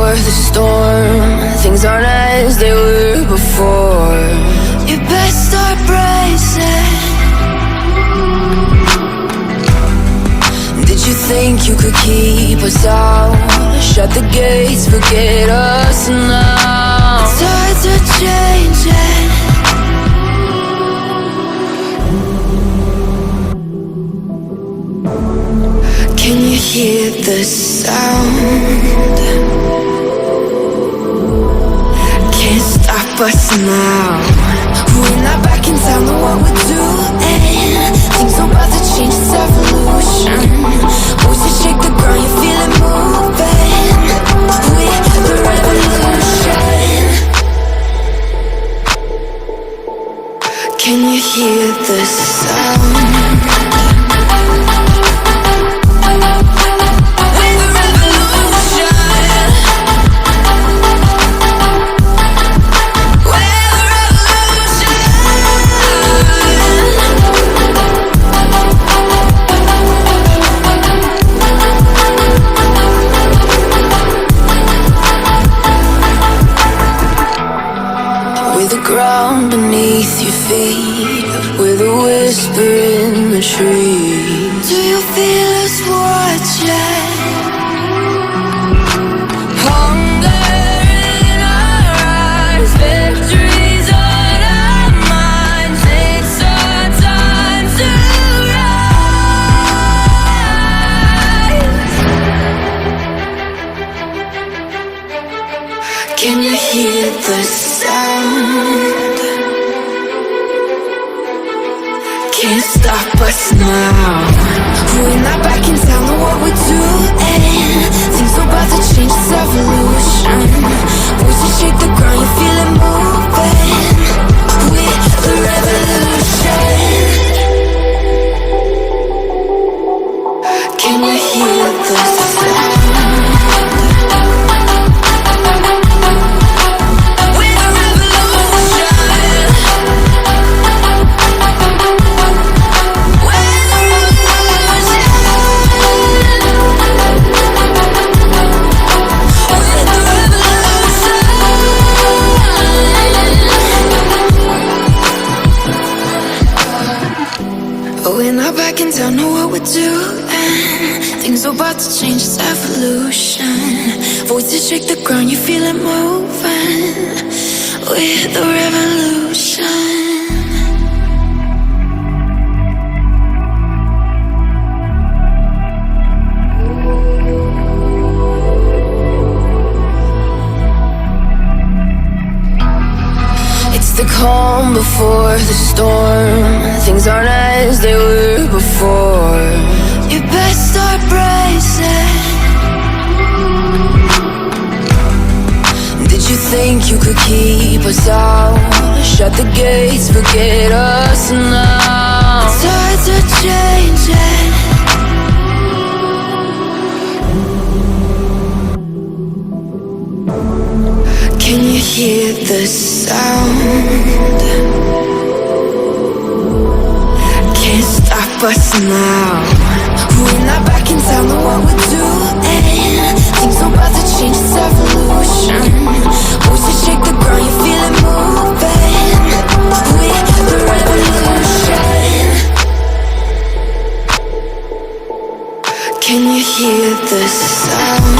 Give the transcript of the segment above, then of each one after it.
before the storm. Things aren't as they were before. You best start bracing. Did you think you could keep us out? Shut the gates, forget us now. Tides are changing. Can you hear the sound? Can't stop us now. We're not back in town, know what we're doing. Things are about to change, it's evolution. Voices shake the ground, you feel it moving. We're the revolution. Can you hear the sound? Ground beneath your feet, with a whisper in the trees. Do you feel us watching? Hunger in our eyes, victories on our minds. It's our time to rise. Can you hear the sound? Can't stop us now. We're not back in town, know what we're doing. Things are about to change, it's evolution. Voices shake the ground, you feel it moving. We're the revolution. Can you hear the sound? We're not back in town, know what we're doing. Things are about to change, it's evolution. Voices shake the ground, you feel it moving. We're the revolution. It's the calm before the storm. Things aren't as they were before. You best start bracing. Did you think you could keep us out? Shut the gates, forget us now. Tides are changing. Can you hear the sound? Can't stop us now. We're not back in town, know what we're doing. Things are about to change, it's evolution. Voices shake the ground, you feel it moving. We're the revolution. Can you hear the sound?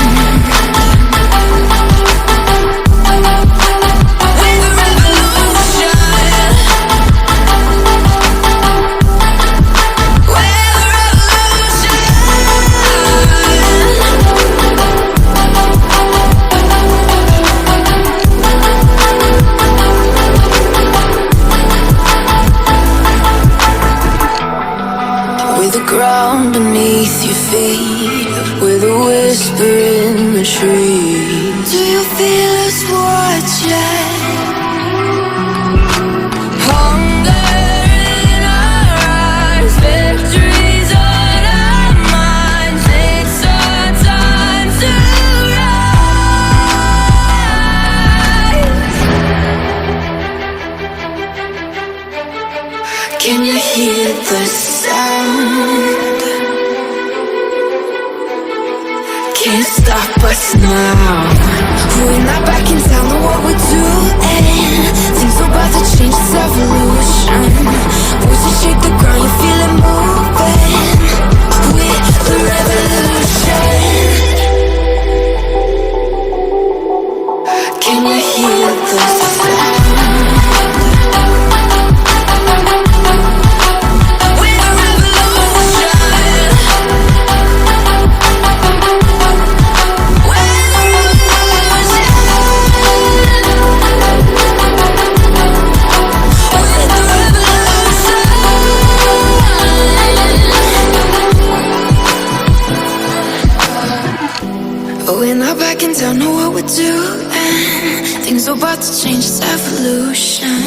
Ground beneath your feet, with a whisper in the trees. Do you feel us watching? Hunger in our eyes, victories on our minds. It's our time to rise. Can you hear the sound? Can't stop us now. town know what we're doing. Things are about to change, it's evolution.